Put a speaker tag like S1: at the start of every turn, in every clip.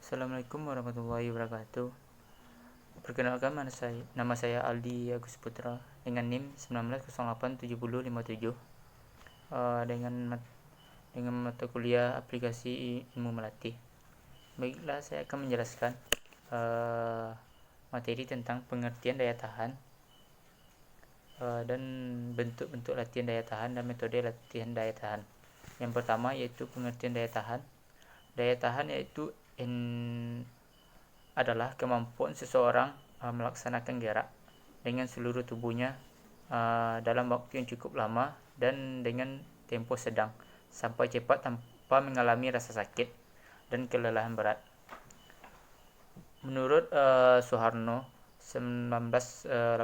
S1: Assalamualaikum warahmatullahi wabarakatuh. Perkenalkan, nama saya Aldi Agus Putra dengan NIM 19087057 dengan mata kuliah aplikasi ilmu melatih. Baiklah, saya akan menjelaskan materi tentang pengertian daya tahan dan bentuk-bentuk latihan daya tahan dan metode latihan daya tahan. Yang pertama yaitu pengertian daya tahan. Daya tahan yaitu adalah kemampuan seseorang melaksanakan gerak dengan seluruh tubuhnya dalam waktu yang cukup lama dan dengan tempo sedang sampai cepat tanpa mengalami rasa sakit dan kelelahan berat. Menurut Soeharno 1985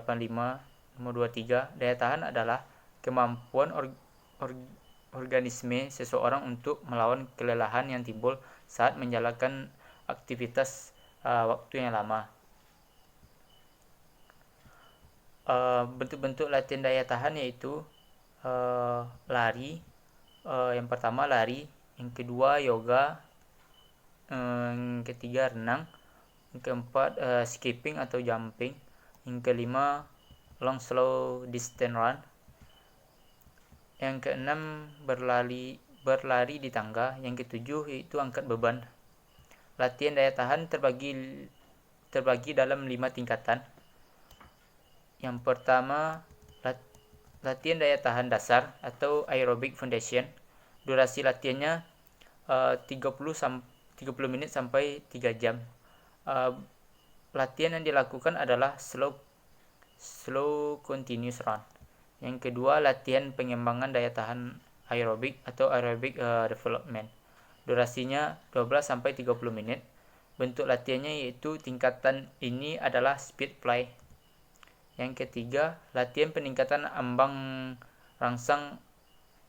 S1: nomor 23, daya tahan adalah kemampuan organisme seseorang untuk melawan kelelahan yang timbul saat menjalankan aktivitas waktu yang lama. Bentuk-bentuk latihan daya tahan yaitu lari, yang pertama lari, yang kedua yoga, yang ketiga renang, yang keempat skipping atau jumping, yang kelima long slow distance run, yang keenam berlari di tangga, yang ketujuh yaitu angkat beban. Latihan daya tahan terbagi dalam 5 tingkatan. Yang pertama, latihan daya tahan dasar atau aerobic foundation. Durasi latihannya 30 menit sampai 3 jam. Latihan yang dilakukan adalah slow continuous run. Yang kedua, latihan pengembangan daya tahan aerobik atau aerobic development. Durasinya 12 sampai 30 menit. Bentuk latihannya yaitu tingkatan ini adalah speed fly. Yang ketiga, latihan peningkatan ambang rangsang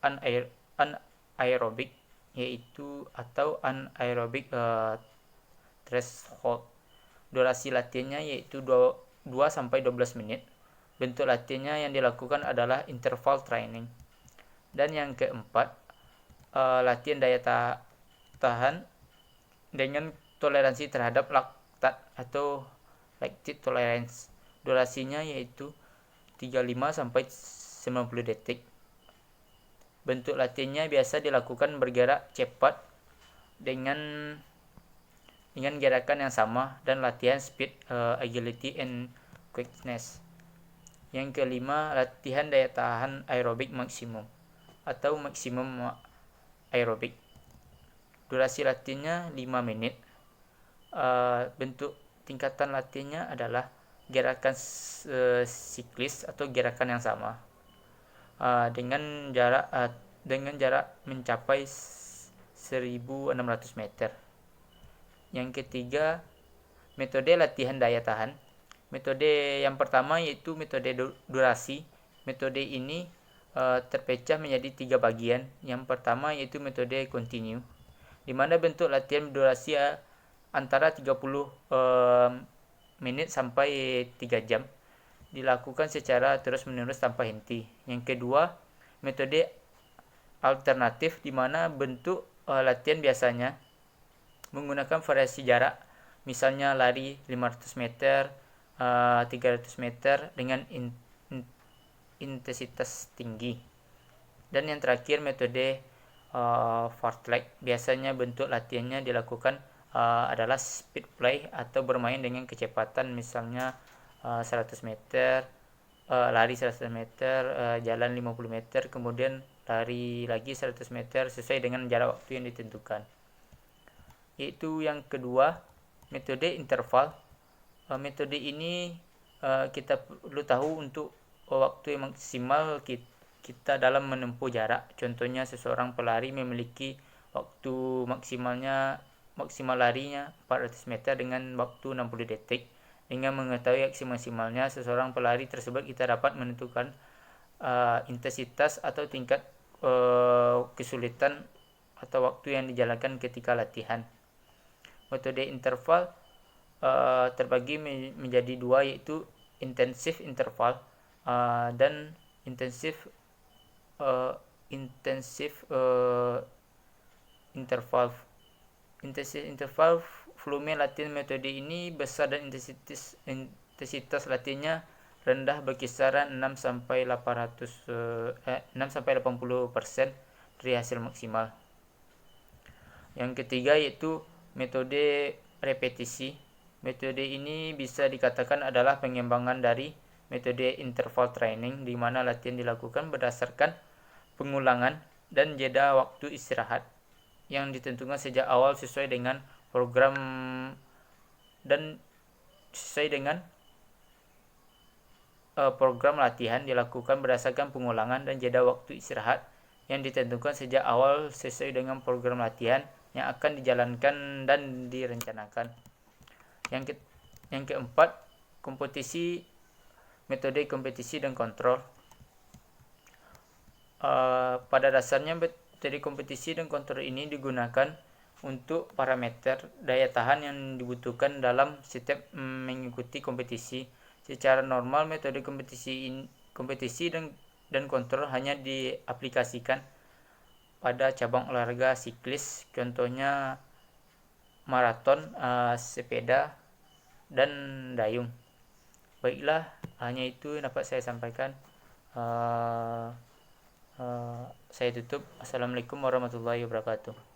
S1: anaerobik yaitu atau anaerobic threshold. Durasi latihannya yaitu 2 sampai 12 menit. Bentuk latihannya yang dilakukan adalah interval training. Dan yang keempat, latihan daya tahan dengan toleransi terhadap laktat atau lactate tolerance. Durasinya yaitu 35 sampai 90 detik. Bentuk latihannya biasa dilakukan bergerak cepat dengan gerakan yang sama dan latihan speed, agility and quickness. Yang kelima, latihan daya tahan aerobik maksimum atau maksimum aerobik. Durasi latihannya 5 menit. Bentuk tingkatan latihannya adalah gerakan siklis atau gerakan yang sama dengan jarak mencapai 1600 meter. Yang ketiga, metode latihan daya tahan. Metode yang pertama yaitu metode durasi. Metode ini terpecah menjadi 3 bagian. Yang pertama yaitu metode continue, di mana bentuk latihan durasi antara 30 menit sampai 3 jam, dilakukan secara terus-menerus tanpa henti. Yang kedua, metode alternatif, di mana bentuk latihan biasanya menggunakan variasi jarak, misalnya lari 500 meter, 300 meter dengan intensitas tinggi. Dan yang terakhir, metode fartlek. Biasanya bentuk latihannya dilakukan adalah speed play atau bermain dengan kecepatan, misalnya 100 meter, lari 100 meter, jalan 50 meter, kemudian lari lagi 100 meter sesuai dengan jarak waktu yang ditentukan. Yaitu yang kedua, metode interval. Metode ini kita perlu tahu untuk waktu yang maksimal kita dalam menempuh jarak. Contohnya, seseorang pelari memiliki waktu maksimal larinya 400 meter dengan waktu 60 detik. Dengan mengetahui aksi maksimalnya seseorang pelari tersebut, kita dapat menentukan intensitas atau tingkat kesulitan atau waktu yang dijalankan ketika latihan. Metode interval terbagi menjadi 2, yaitu intensive interval dan intensive interval. Intensive interval volume latihan metode ini besar dan intensitas latihannya rendah, berkisaran 6 sampai 80% dari hasil maksimal. Yang ketiga yaitu metode repetisi. Metode ini bisa dikatakan adalah pengembangan dari metode interval training, di mana latihan dilakukan berdasarkan pengulangan dan jeda waktu istirahat yang ditentukan sejak awal sesuai dengan program program latihan dilakukan berdasarkan pengulangan dan jeda waktu istirahat yang ditentukan sejak awal sesuai dengan program latihan yang akan dijalankan dan direncanakan. Yang keempat, metode kompetisi dan kontrol. Pada dasarnya metode kompetisi dan kontrol ini digunakan untuk parameter daya tahan yang dibutuhkan dalam setiap mengikuti kompetisi. Secara normal metode kompetisi dan kontrol hanya diaplikasikan pada cabang olahraga siklis, contohnya maraton, sepeda, dan dayung. Baiklah, hanya itu yang dapat saya sampaikan. Saya tutup. Assalamualaikum warahmatullahi wabarakatuh.